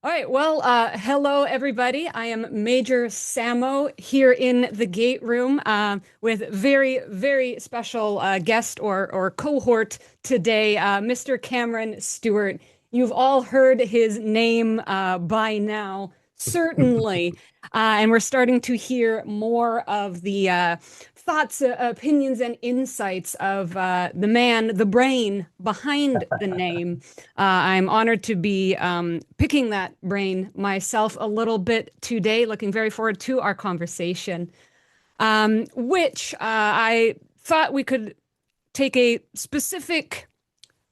All right. Well, hello, everybody. I am Major Samo here in the gate room with very, very special guest or cohort today, Mr. Cameron Stewart. You've all heard his name by now, certainly. And we're starting to hear more of the thoughts, opinions, and insights of the man, the brain behind the name. I'm honored to be picking that brain myself a little bit today. Looking very forward to our conversation, which I thought we could take a specific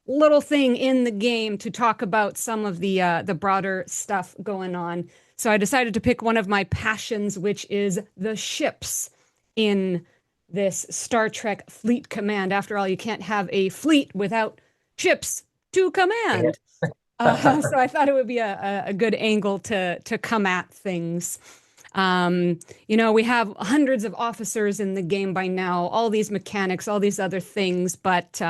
little thing in the game to talk about some of the broader stuff going on. So I decided to pick one of my passions, which is the ships in this Star Trek Fleet Command. After all, you can't have a fleet without ships to Yeah. command. So I thought it would be a good angle to come at things. We have hundreds of officers in the game by now, all these mechanics, all these other things, but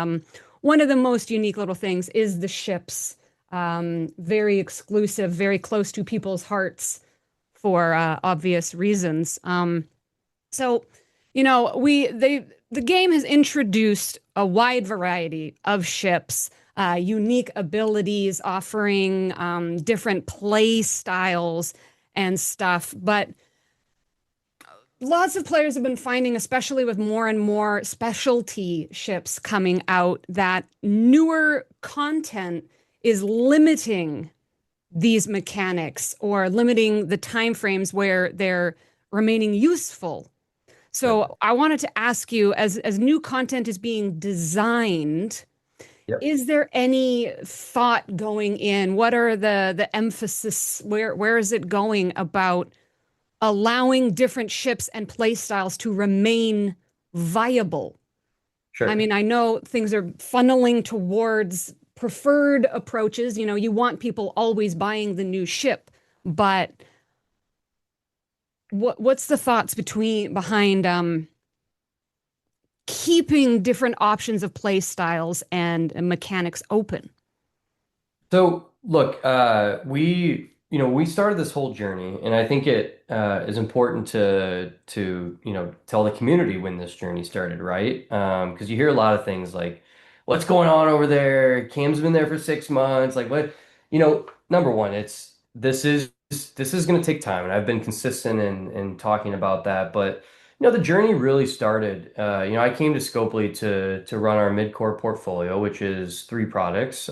one of the most unique little things is the ships. Very exclusive, very close to people's hearts for obvious reasons. So, the game has introduced a wide variety of ships, unique abilities, offering different play styles and stuff. But lots of players have been finding, especially with more and more specialty ships coming out, that newer content is limiting these mechanics or limiting the time frames where they're remaining useful. Yep. So I wanted to ask you, as new content is being designed, Yep. is there any thought going in? What are the emphasis? Where is it going about allowing different ships and play styles to remain viable? I Sure. mean, I know things are funneling towards preferred approaches. You want people always buying the new ship, but what's the thoughts behind keeping different options of play styles and mechanics open? So look, we started this whole journey, and I think it is important to tell the community when this journey started, right? Because you hear a lot of things like, "What's going on over there? Cam's been there for 6 months." Like, what? Number one, this is going to take time, and I've been consistent in talking about that. But the journey really started. I came to Scopely to run our mid-core portfolio, which is three products.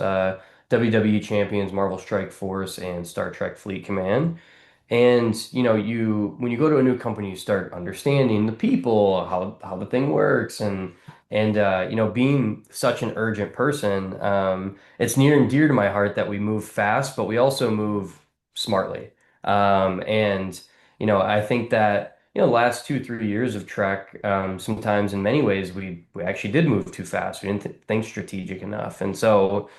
WWE Champions, Marvel Strike Force, and Star Trek Fleet Command. And you when you go to a new company, you start understanding the people, how the thing works, and being such an urgent person, it's near and dear to my heart that we move fast, but we also move smartly. And I think that last 2, 3 years of Trek, sometimes in many ways we actually did move too fast. We didn't th think strategic enough, and so.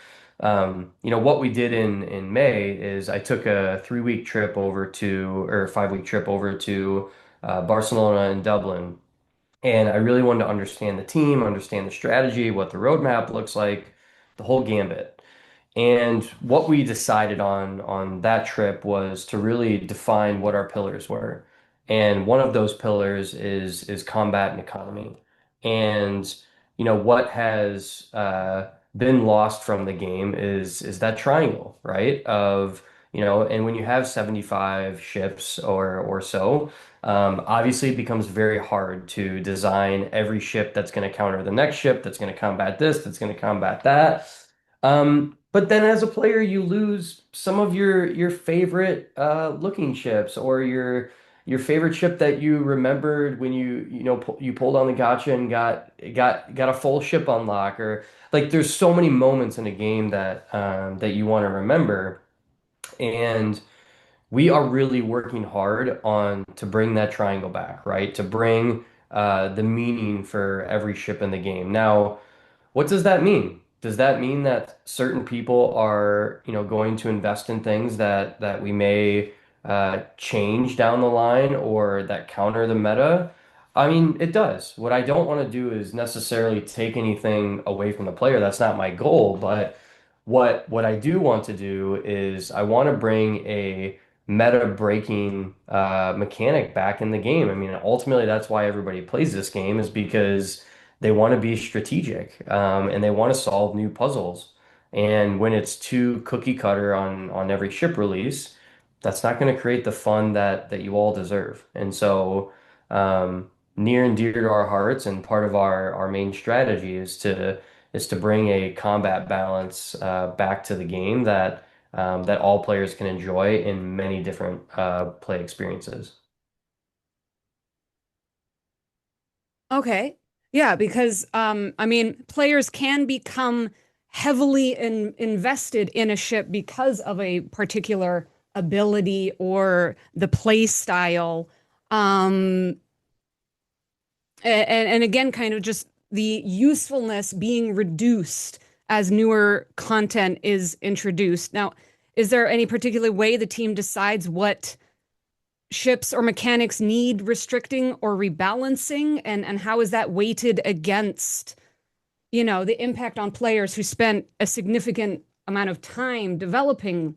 What we did in May is I took a 3 week trip over to, or 5 week trip over to Barcelona and Dublin. And I really wanted to understand the team, understand the strategy, what the roadmap looks like, the whole gambit. And what we decided on that trip was to really define what our pillars were. And one of those pillars is combat and economy. And what has been lost from the game is that triangle, right? And when you have 75 ships or so, obviously it becomes very hard to design every ship that's going to counter the next ship, that's going to combat this, that's going to combat that. But then as a player, you lose some of your favorite looking ships or your favorite ship that you remembered when you pulled on the gotcha and got a full ship unlock, or like there's so many moments in a game that you want to remember, and we are really working hard on to bring that triangle back, right? To bring the meaning for every ship in the game. Now, what does that mean? Does that mean that certain people are, going to invest in things that we may change down the line or that counter the meta? I mean, it does. What I don't want to do is necessarily take anything away from the player. That's not my goal, but what I do want to do is I want to bring a meta breaking mechanic back in the game. I mean, ultimately that's why everybody plays this game is because they want to be strategic and they want to solve new puzzles. And when it's too cookie cutter on every ship release, that's not going to create the fun that you all deserve. And so near and dear to our hearts and part of our main strategy is to bring a combat balance back to the game that all players can enjoy in many different play experiences. Okay. Yeah, because I mean, players can become heavily invested in a ship because of a particular ability or the play style. Um, and again, kind of just the usefulness being reduced as newer content is introduced. Now, is there any particular way the team decides what ships or mechanics need restricting or rebalancing, and how is that weighted against, the impact on players who spent a significant amount of time developing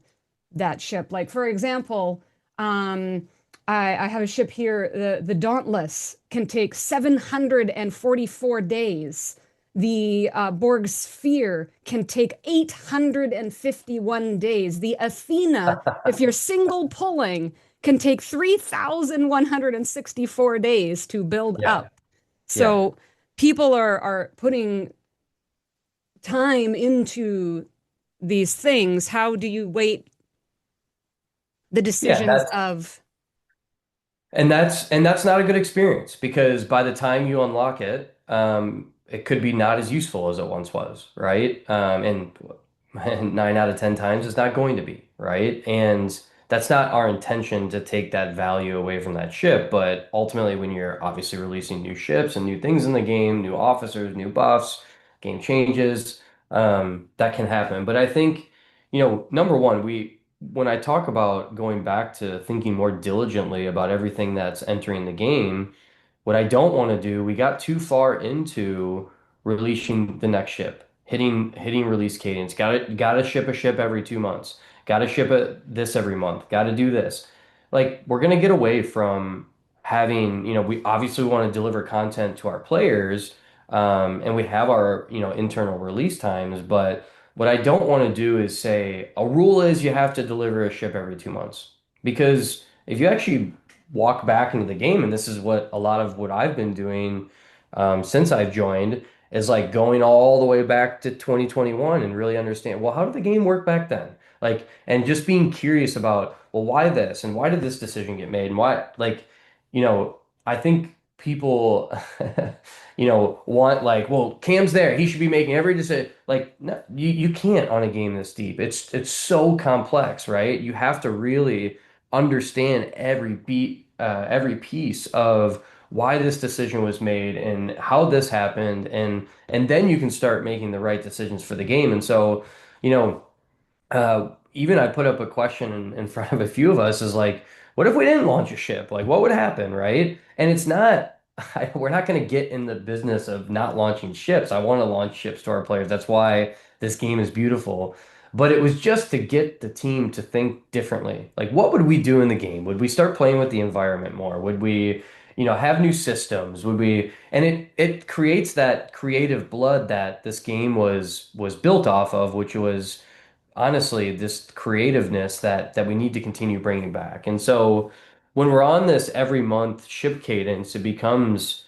that ship? Like, for example, I have a ship here, the Dauntless can take 744 days. The Borg Sphere can take 851 days. The Athena, if you're single pulling, can take 3,164 days to build Yeah, up. yeah, So people are putting time into these things. How do you weight the yeah. decisions of, And that's not a good experience because by the time you unlock it, it could be not as useful as it once was, right? And 9 out of 10 times it's not going to be, right? And that's not our intention to take that value away from that ship. But ultimately, when you're obviously releasing new ships and new things in the game, new officers, new buffs, game changes, that can happen. But I think, number one, when I talk about going back to thinking more diligently about everything that's entering the game, what I don't want to do, we got too far into releasing the next ship, hitting release cadence. Gotta ship a ship every 2 months. Gotta ship this every month. Gotta do this. Like we're gonna get away from having, we obviously want to deliver content to our players, and we have our, internal release times, but what I don't want to do is say a rule is you have to deliver a ship every 2 months. Because if you actually walk back into the game, and this is what a lot of what I've been doing since I've joined, is like going all the way back to 2021 and really understand, well, how did the game work back then? Like, and just being curious about, well, why this and why did this decision get made? And why, like, I think people want like, well, Cam's there. He should be making every decision. Like, no, you can't on a game this deep. It's so complex, right? You have to really understand every beat, every piece of why this decision was made and how this happened, and then you can start making the right decisions for the game. And so, you know, even I put up a question in front of a few of us is like, what if we didn't launch a ship? Like, what would happen, right? And it's not, we're not going to get in the business of not launching ships. I want to launch ships to our players. That's why this game is beautiful. But it was just to get the team to think differently. Like, what would we do in the game? Would we start playing with the environment more? Would we, have new systems? Would we, and it creates that creative blood that this game was built off of, which was honestly this creativeness that we need to continue bringing back. And so when we're on this every month ship cadence, it becomes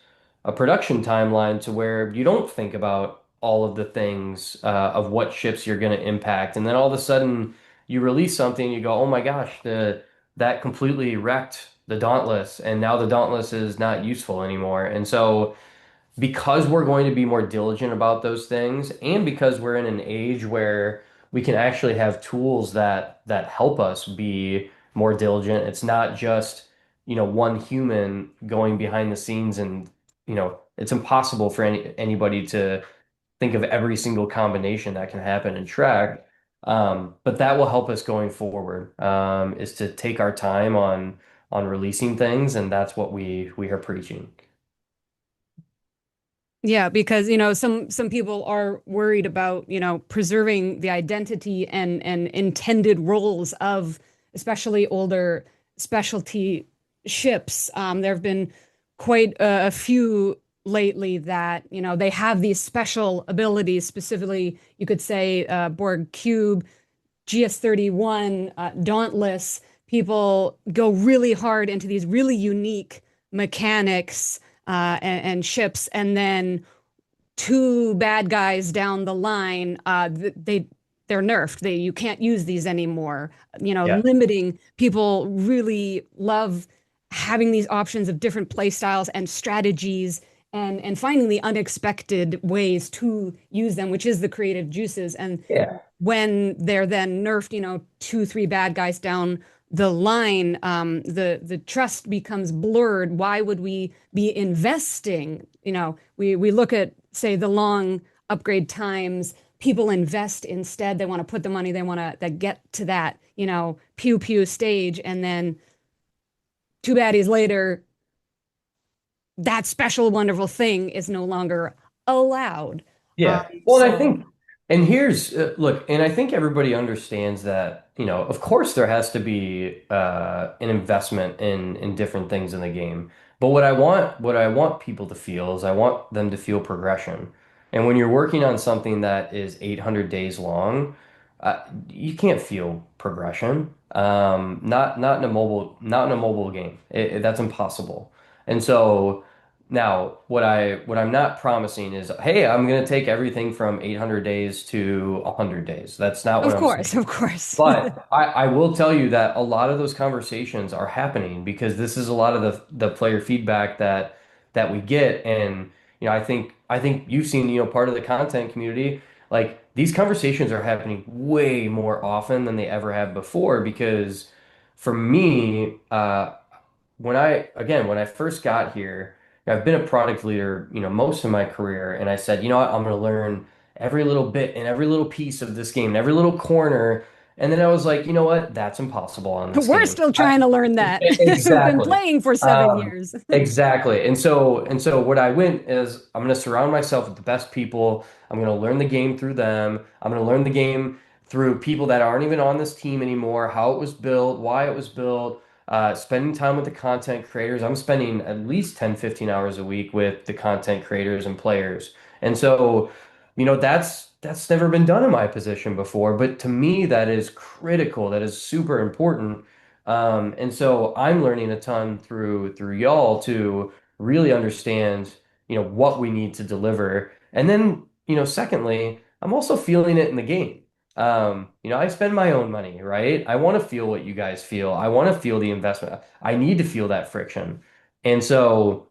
a production timeline to where you don't think about all of the things of what ships you're going to impact. And then all of a sudden you release something, you go, oh my gosh, that completely wrecked the Dauntless, and now the Dauntless is not useful anymore. And so because we're going to be more diligent about those things, and because we're in an age where we can actually have tools that help us be more diligent. It's not just, one human going behind the scenes and, it's impossible for anybody to think of every single combination that can happen and track. But that will help us going forward, is to take our time on releasing things, and that's what we are preaching. Yeah, because some people are worried about preserving the identity and intended roles of especially older specialty ships. There have been quite a few lately that they have these special abilities. Specifically, you could say Borg Cube, GS-31, Dauntless. People go really hard into these really unique mechanics and ships, and then two bad guys down the line, they're nerfed. You can't use these anymore. Yeah. Limiting people really love having these options of different play styles and strategies and finding the unexpected ways to use them, which is the creative juices. And Yeah. when they're then nerfed, two, three bad guys down the line, the trust becomes blurred. Why would we be investing? We look at, say, the long upgrade times. People invest instead. They want to put the money. They want to get to that, pew pew stage, and then two baddies later, that special wonderful thing is no longer allowed. Um, Yeah. Well, and I so think, and here's, look, and I think everybody understands that, of course there has to be an investment in different things in the game. But what I want people to feel is I want them to feel progression. And when you're working on something that is 800 days long, you can't feel progression. Not in a mobile game. That's impossible. And so. Now, what I'm not promising is, hey, I'm going to take everything from 800 days to 100 days. That's not what of I'm course, saying. of course. But I will tell you that a lot of those conversations are happening because this is a lot of the player feedback that we get. And I think you've seen, part of the content community, like these conversations are happening way more often than they ever have before because for me, when I first got here, I've been a product leader, most of my career, and I said, you know what, I'm going to learn every little bit and every little piece of this game, and every little corner. And then I was like, you know what, that's impossible on this We're game. still trying to learn that. We've been Exactly. playing for 7 Um, years. exactly. And so what I went is I'm going to surround myself with the best people. I'm going to learn the game through them. I'm going to learn the game through people that aren't even on this team anymore, how it was built, why it was built, spending time with the content creators. I'm spending at least 10, 15 hours a week with the content creators and players. And so, that's never been done in my position before, but to me that is critical. That is super important. And so I'm learning a ton through y'all to really understand, what we need to deliver. And then, secondly, I'm also feeling it in the game. I spend my own money, right? I want to feel what you guys feel. I want to feel the investment. I need to feel that friction. And so,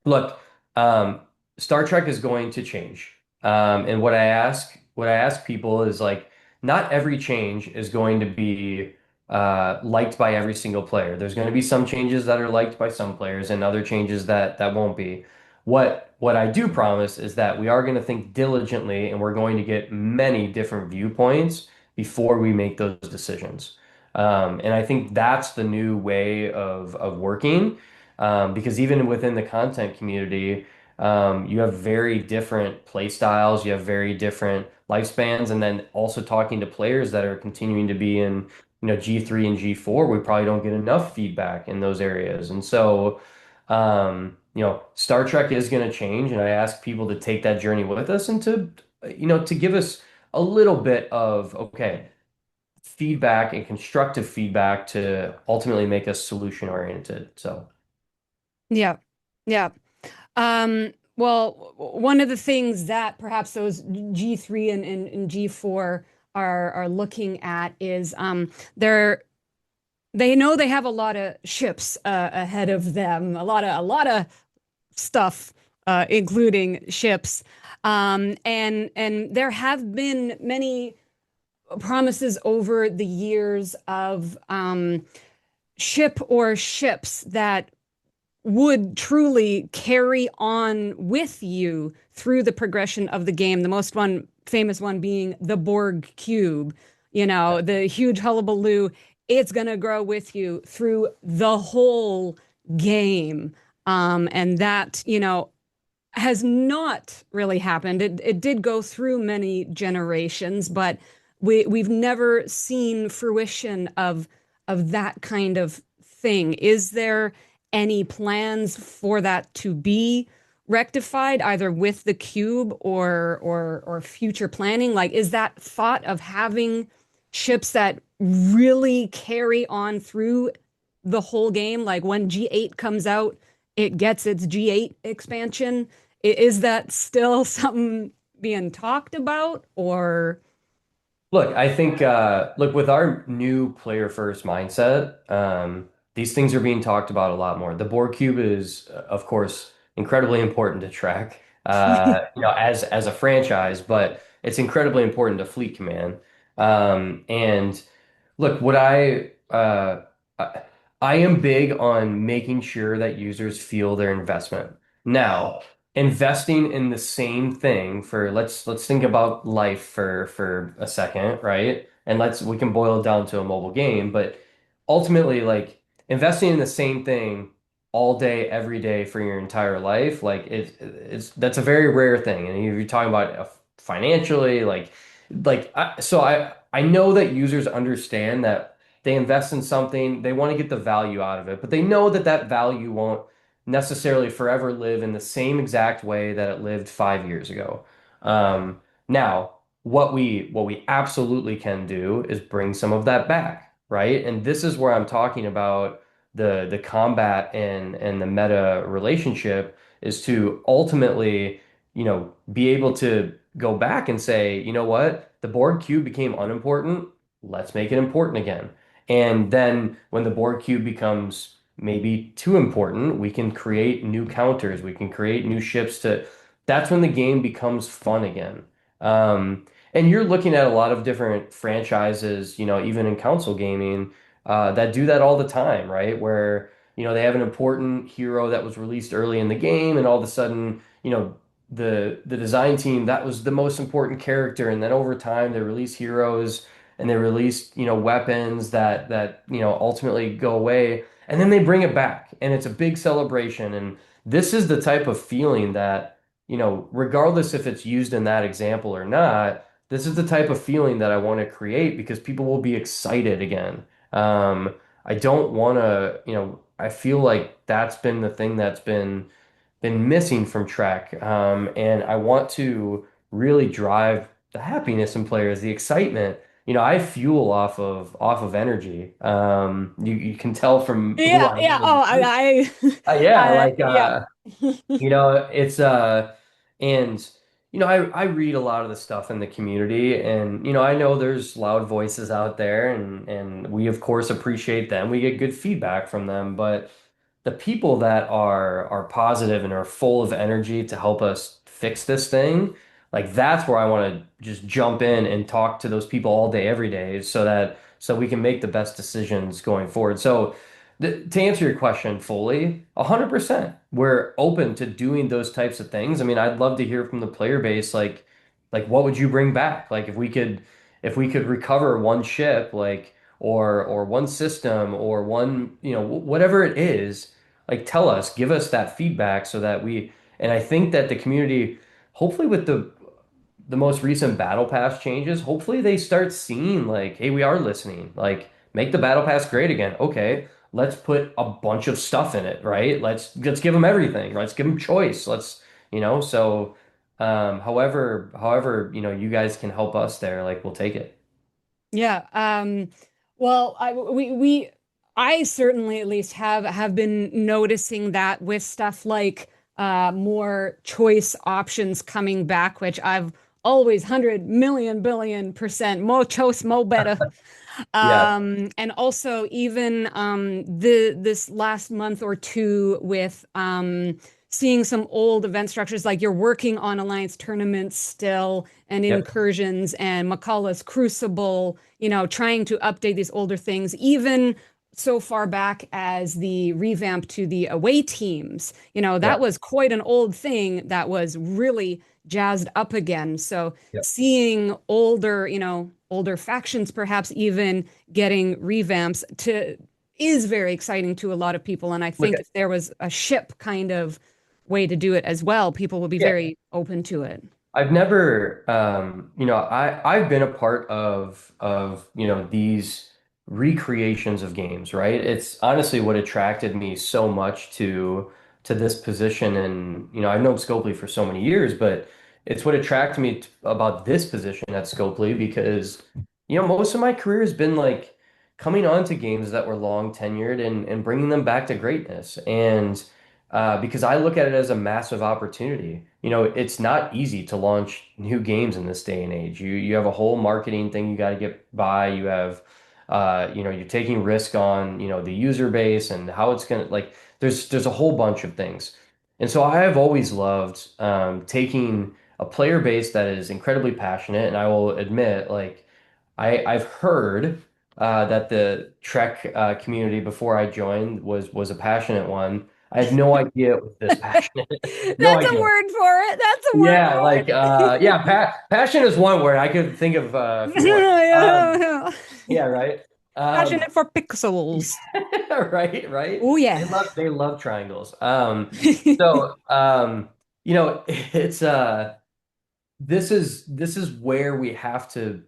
look, Star Trek is going to change. And what I ask people is like, not every change is going to be liked by every single player. There's going to be some changes that are liked by some players and other changes that won't be. What I do promise is that we are going to think diligently and we're going to get many different viewpoints before we make those decisions. And I think that's the new way of working. Because even within the content community, you have very different play styles, you have very different lifespans, and then also talking to players that are continuing to be in, G3 and G4, we probably don't get enough feedback in those areas. And so, Star Trek is going to change, and I ask people to take that journey with us and to give us a little bit of, okay, feedback and constructive feedback to ultimately make us solution oriented. So. Yeah. Yeah. Well, one of the things that perhaps those G3 and G4 are looking at is they know they have a lot of ships ahead of them, a lot of stuff, including ships. And there have been many promises over the years of ship or ships that would truly carry on with you through the progression of the game. The most one famous one being the Borg cube, the huge hullabaloo. It's gonna grow with you through the whole game. And that, has not really happened. It did go through many generations, but we've never seen fruition of that kind of thing. Is there any plans for that to be rectified, either with the cube or future planning? Like, is that thought of having ships that really carry on through the whole game, like when G8 comes out, it gets its G8 expansion? Is that still something being talked about, or? Look, I think look with our new player first mindset, these things are being talked about a lot more. The board cube is, of course, incredibly important to track, as a franchise, but it's incredibly important to fleet command. And look, I I am big on making sure that users feel their investment. Now, investing in the same thing for let's think about life for a second, right? And we can boil it down to a mobile game, but ultimately like investing in the same thing all day every day for your entire life, like it's that's a very rare thing. And if you're talking about financially, I know that users understand that they invest in something, they want to get the value out of it, but they know that that value won't necessarily forever live in the same exact way that it lived 5 years ago. Now, what we absolutely can do is bring some of that back, right? And this is where I'm talking about the combat and the meta relationship is to ultimately, be able to go back and say, you know what, the board cube became unimportant. Let's make it important again. And then when the board cube becomes maybe too important, we can create new counters. We can create new ships that's when the game becomes fun again. And you're looking at a lot of different franchises, even in console gaming, that do that all the time, right? Where, they have an important hero that was released early in the game, and all of a sudden, the design team, that was the most important character, and then over time they release heroes and they release, weapons that ultimately go away, and then they bring it back, and it's a big celebration. And this is the type of feeling that, regardless if it's used in that example or not, this is the type of feeling that I want to create because people will be excited again. I don't want to, I feel like that's been the thing that's been missing from Trek. And I want to really drive the happiness in players, the excitement. I fuel off of energy. You can tell from who Yeah, I yeah. am. Oh, Yeah, yeah. it's and I read a lot of the stuff in the community, and I know there's loud voices out there, and we of course appreciate them. We get good feedback from them, but the people that are positive and are full of energy to help us fix this thing, like that's where I want to just jump in and talk to those people all day, every day, so we can make the best decisions going forward. So to answer your question fully, 100%, we're open to doing those types of things. I mean, I'd love to hear from the player base, like what would you bring back? Like if we could recover one ship, like or one system or one, whatever it is, like tell us, give us that feedback so that and I think that the community, hopefully with the most recent battle pass changes, hopefully they start seeing like, hey, we are listening. Like, make the battle pass great again. Okay, let's put a bunch of stuff in it, right? Let's give them everything. Let's give them choice. So however, you guys can help us there, like we'll take it. Yeah. Well, I certainly at least have been noticing that with stuff like more choice options coming back, which I've always 100 million billion% more choice, more better. Yeah. And also even this last month or two with seeing some old event structures, like you're working on Alliance tournaments still and Yep. incursions and McCullough's Crucible, trying to update these older things, even so far back as the revamp to the away teams. That Yep. was quite an old thing that was really jazzed up again. So Yep. seeing older factions perhaps even getting revamps to is very exciting to a lot of people. And I Look, think if there was a ship kind of way to do it as well, people will be Yeah. very open to it. I've never, I've been a part of, these recreations of games, right? It's honestly what attracted me so much to this position, and I've known Scopely for so many years, but it's what attracted me about this position at Scopely because, most of my career has been like coming on to games that were long tenured and bringing them back to greatness, and because I look at it as a massive opportunity. It's not easy to launch new games in this day and age. You have a whole marketing thing you got to get by. You have, you're taking risk on, the user base and how it's gonna like. There's a whole bunch of things, and so I have always loved taking a player base that is incredibly passionate. And I will admit, like, I've heard that the Trek community before I joined was a passionate one. I had no idea it was this passionate. No That's a idea. word for it. That's a word Yeah, like passion is one word. I could think of a for few more. it. Yeah, right. Um, Passionate for pixels. right, right. Oh They yeah. love triangles. So it's this is where we have to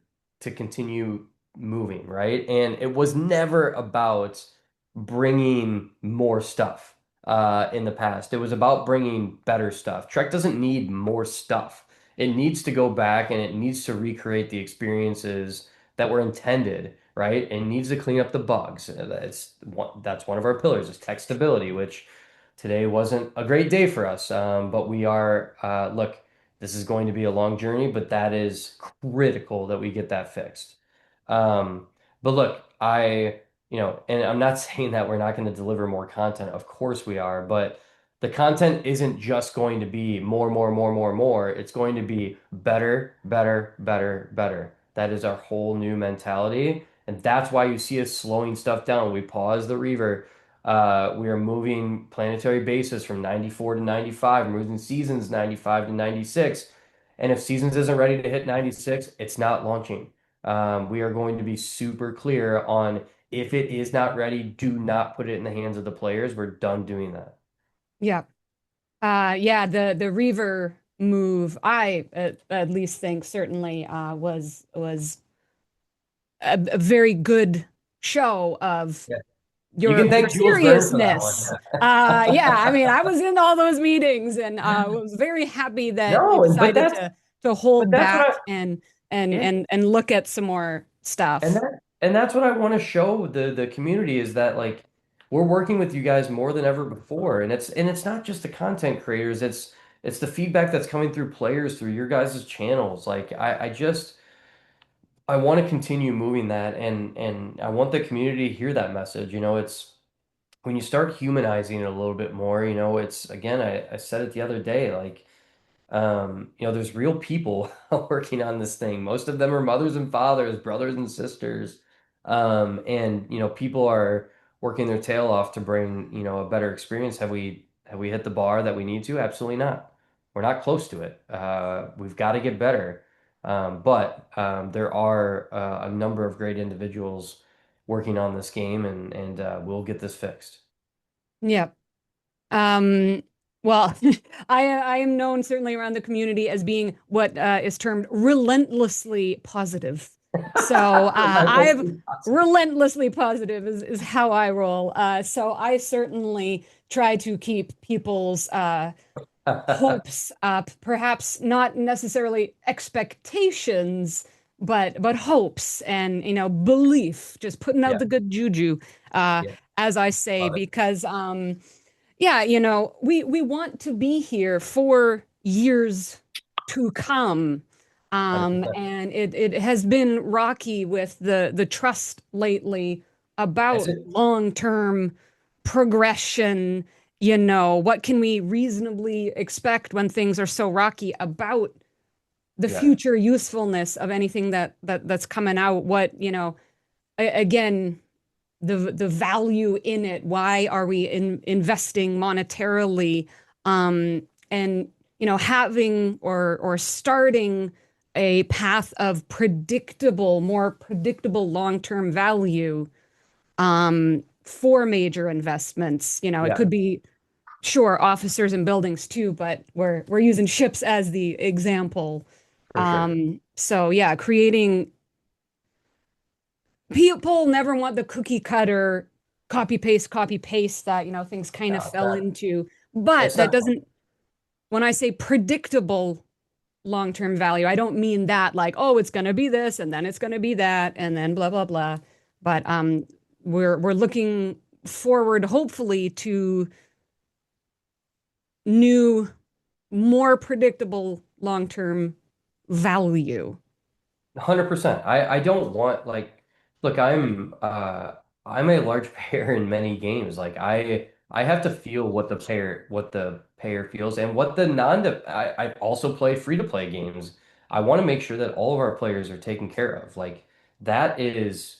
continue moving, right? And it was never about bringing more stuff in the past. It was about bringing better stuff. Trek doesn't need more stuff. It needs to go back and it needs to recreate the experiences that were intended, right? It needs to clean up the bugs. That's one of our pillars is tech stability, which today wasn't a great day for us. But we are look. This is going to be a long journey, but that is critical that we get that fixed. Um, but look, and I'm not saying that we're not going to deliver more content. Of course we are, but the content isn't just going to be more, more, more, more, more. It's going to be better, better, better, better. That is our whole new mentality. And that's why you see us slowing stuff down. We pause the reaver. We are moving planetary bases from 94 to 95, moving seasons 95 to 96. And if seasons isn't ready to hit 96, it's not launching. We are going to be super clear on if it is not ready, do not put it in the hands of the players. We're done doing that. Yeah. Yeah, the Reaver move, I at least think certainly was a very good show of Yeah. You can your thank Jules Verne for that one. seriousness. Yeah, I mean, I was in all those meetings and was very happy that you No, and decided to but hold that's what back I and and yeah. and and look at some more And stuff. that's what I want to show the community is that like we're working with you guys more than ever before. And it's not just the content creators, it's the feedback that's coming through players through your guys' channels. Like I want to continue moving that and I want the community to hear that message. It's when you start humanizing it a little bit more, it's again, I said it the other day, like there's real people working on this thing. Most of them are mothers and fathers, brothers and sisters. And people are working their tail off to bring, a better experience. Have we hit the bar that we need to? Absolutely not. We're not close to it. We've got to get better. But there are a number of great individuals working on this game, and we'll get this fixed. Yeah. Um, well, I am known certainly around the community as being what is termed relentlessly positive. So I've Relentlessly positive. relentlessly positive is how I roll. So I certainly try to keep people's hopes up, perhaps not necessarily expectations, but hopes and belief, just putting out Yeah, the good juju, uh, yeah, as I say, love it. because yeah, we want to be here for years to come. 100%. And it has been rocky with the trust lately Has about it? long-term progression. What can we reasonably expect when things are so rocky about the Yeah. future usefulness of anything that's coming out? Again, the value in it. Why are we investing monetarily? And having or starting a path of more predictable long-term value for major investments. It Yeah. could be sure, officers and buildings too, but we're using ships as the example. For sure. So yeah, creating people never want the cookie cutter copy paste that, things kind of No, fell into. But it's that not. doesn't, when I say predictable long-term value, I don't mean that like, oh, it's going to be this and then it's going to be that and then blah blah blah. But we're looking forward hopefully to new, more predictable long-term value. 100%. I don't want like look, I'm a large payer in many games. Like I have to feel what the payer feels and what the non I also play free to play games. I want to make sure that all of our players are taken care of. Like that is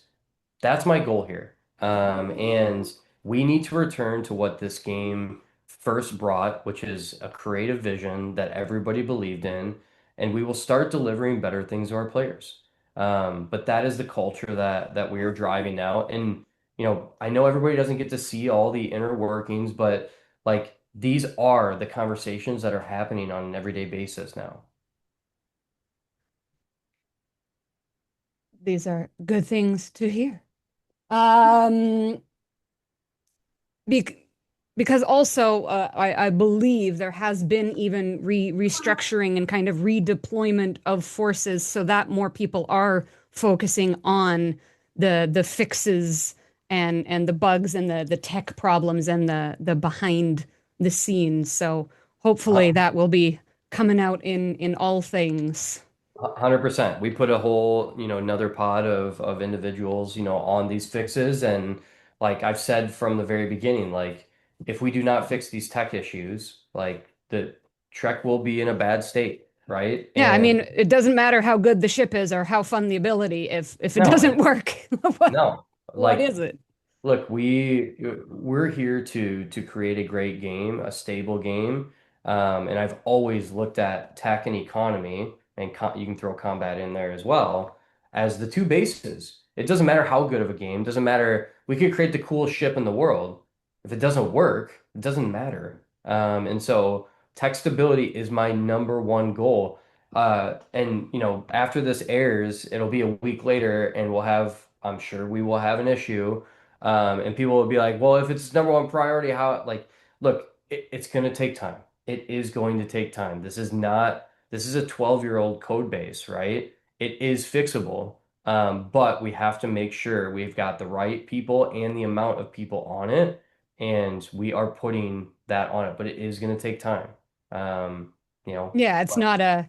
that's my goal here. And we need to return to what this game first brought, which is a creative vision that everybody believed in, and we will start delivering better things to our players. But that is the culture that we are driving now. And I know everybody doesn't get to see all the inner workings, but like these are the conversations that are happening on an everyday basis now. These are good things to hear. Um, bec because also I believe there has been even restructuring and kind of redeployment of forces so that more people are focusing on the fixes and the bugs and the tech problems and the behind the scenes. So hopefully Uh, that will be coming out in all things. 100%. We put a whole, another pod of individuals, on these fixes. And like I've said from the very beginning, like if we do not fix these tech issues, like the Trek will be in a bad state, right? Yeah, I And mean, it doesn't matter how good the ship is or how fun the ability. If it no, doesn't work, what no, what like is it? look, we're here to create a great game, a stable game, and I've always looked at tech and economy, and you can throw combat in there as well as the two bases. It doesn't matter how good of a game, doesn't matter. We could create the coolest ship in the world. If it doesn't work, it doesn't matter. And so tech stability is my number one goal. And after this airs, it'll be a week later, and I'm sure we will have an issue. And people will be like, well, if it's number one priority, how, like, look, it's going to take time. It is going to take time. This is a 12-year-old code base, right? It is fixable. But we have to make sure we've got the right people and the amount of people on it. And we are putting that on it, but it is going to take time. Um, Yeah, it's but not a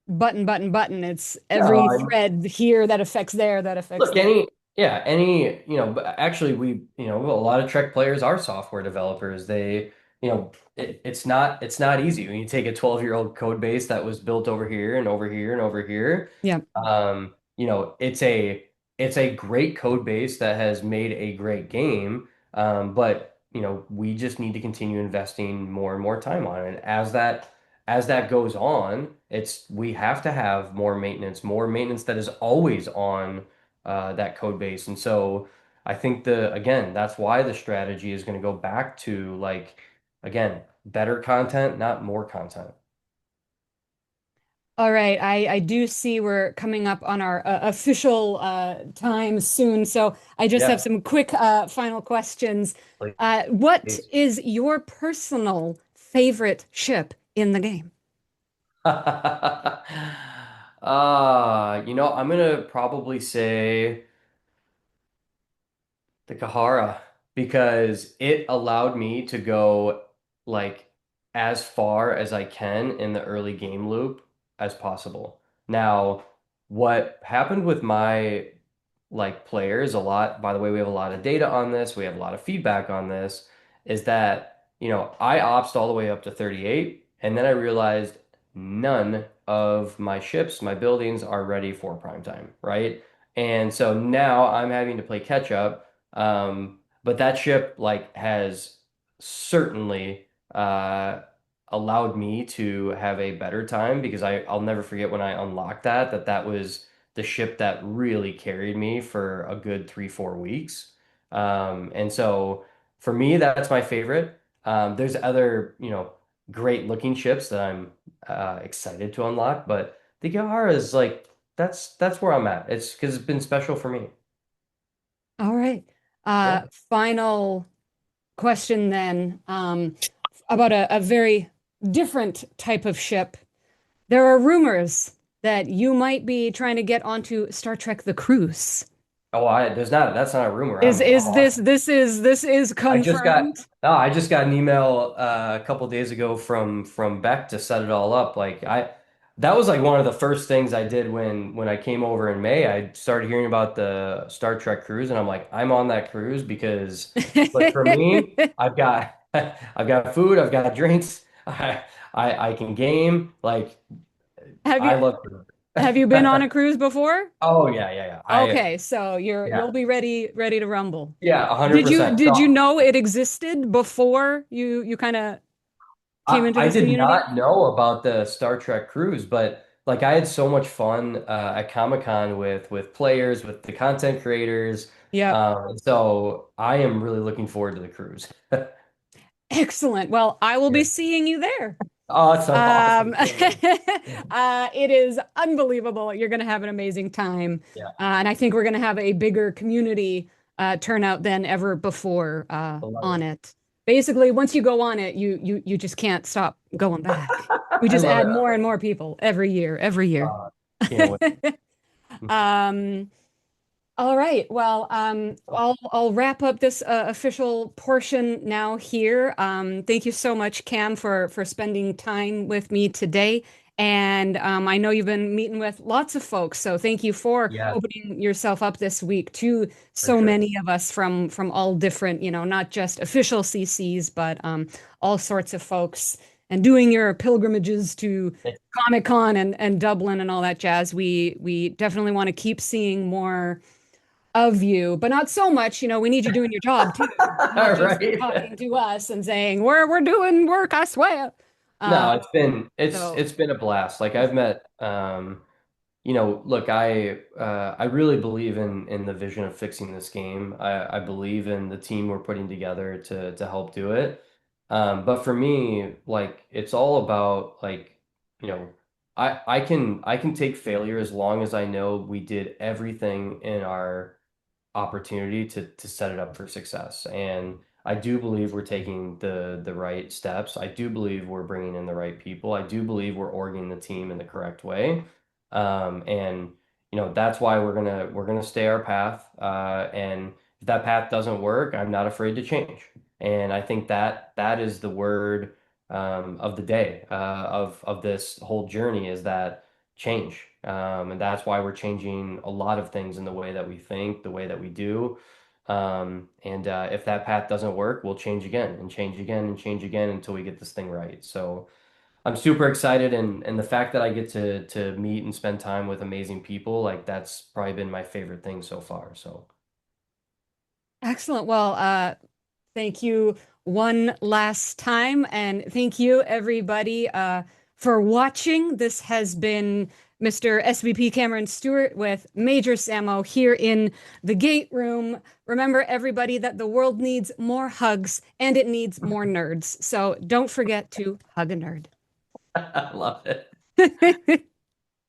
button. It's every no, thread here that affects there that affects look, there. but actually a lot of Trek players are software developers. It's not easy when you take a 12-year-old code base that was built over here and over here and over here. Yeah. It's a great code base that has made a great game. But we just need to continue investing more and more time on it. And as that goes on, we have to have more maintenance that is always on that code base. And so I think again, that's why the strategy is going to go back to like, again, better content, not more content. All right. I do see we're coming up on our official time soon. So I just have Yeah, some quick final questions. What please. is your personal favorite ship in the game? I'm gonna probably say the Kahara because it allowed me to go like as far as I can in the early game loop as possible. Now, what happened with my like players a lot, by the way, we have a lot of data on this, we have a lot of feedback on this, is that, I opted all the way up to 38, and then I realized none of my ships, my buildings are ready for prime time, right? And so now I'm having to play catch up. But that ship like has certainly allowed me to have a better time because I'll never forget when I unlocked that was the ship that really carried me for a good 3, 4 weeks. And so for me, that's my favorite. There's other, great looking ships that I'm excited to unlock, but the Gahara is like that's where I'm at. It's because it's been special for me. All right. Yeah. Final question then, about a very different type of ship. There are rumors that you might be trying to get onto Star Trek The Cruise. Oh, that's not a rumor. Is this I just got confirmed? no, I just got an email a couple days ago from Beck to set it all up. That was like one of the first things I did when I came over in May. I started hearing about the Star Trek cruise, and I'm like, I'm on that cruise because, look, for me, I've got I've got food, I've got drinks, I can game. Like Have I you love cruise. have you been on a cruise before? Oh yeah, yeah, yeah. Okay, so Yeah, you'll be ready to rumble. yeah, Did you 100%. did you know it existed before you kind of came into I this did community? not know about the Star Trek cruise, but like I had so much fun at Comic-Con with players, with the content creators. Yep. So I am really looking forward to the cruise. Excellent. Well, I will Yeah. be seeing you there. Awesome, awesome. Can't wait. It is unbelievable. You're going to have an amazing time. Yeah, And I think we're going to have a bigger community turnout than ever before I love on it. it. Basically, once you go on it, you just can't stop going back. We I just love add it. more and more people every year, every year. Uh, can't wait. Um, all right. Well, I'll wrap up this official portion now here. Thank you so much, Cam, for spending time with me today. And I know you've been meeting with lots of folks, so thank you for Yeah, opening yourself up this week to for so sure. many of us from all different, not just official CCs, but all sorts of folks. And doing your pilgrimages to Comic-Con and Dublin and all that jazz. We definitely want to keep seeing more of you, but not so much. We need you doing your job too, not just Right. talking to us and saying we're doing work, I swear. No, Um, it's so been a blast. Like I've met look, I really believe in the vision of fixing this game. I believe in the team we're putting together to help do it. But for me, like it's all about like, you know, I can take failure as long as I know we did everything in our opportunity to set it up for success. And I do believe we're taking the right steps. I do believe we're bringing in the right people. I do believe we're organizing the team in the correct way. And that's why we're gonna stay our path. And if that path doesn't work, I'm not afraid to change. And I think that is the word of the day of this whole journey is that change. And that's why we're changing a lot of things in the way that we think, the way that we do. And if that path doesn't work, we'll change again and change again and change again until we get this thing right. So I'm super excited, and the fact that I get to meet and spend time with amazing people, like that's probably been my favorite thing so far. So excellent. Well, thank you one last time, and thank you everybody for watching. This has been Mr. SVP Cameron Stewart with Major Samo here in the Gate Room. Remember, everybody, that the world needs more hugs and it needs more nerds. So don't forget to hug a nerd. I love it.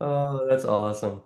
Oh, that's awesome.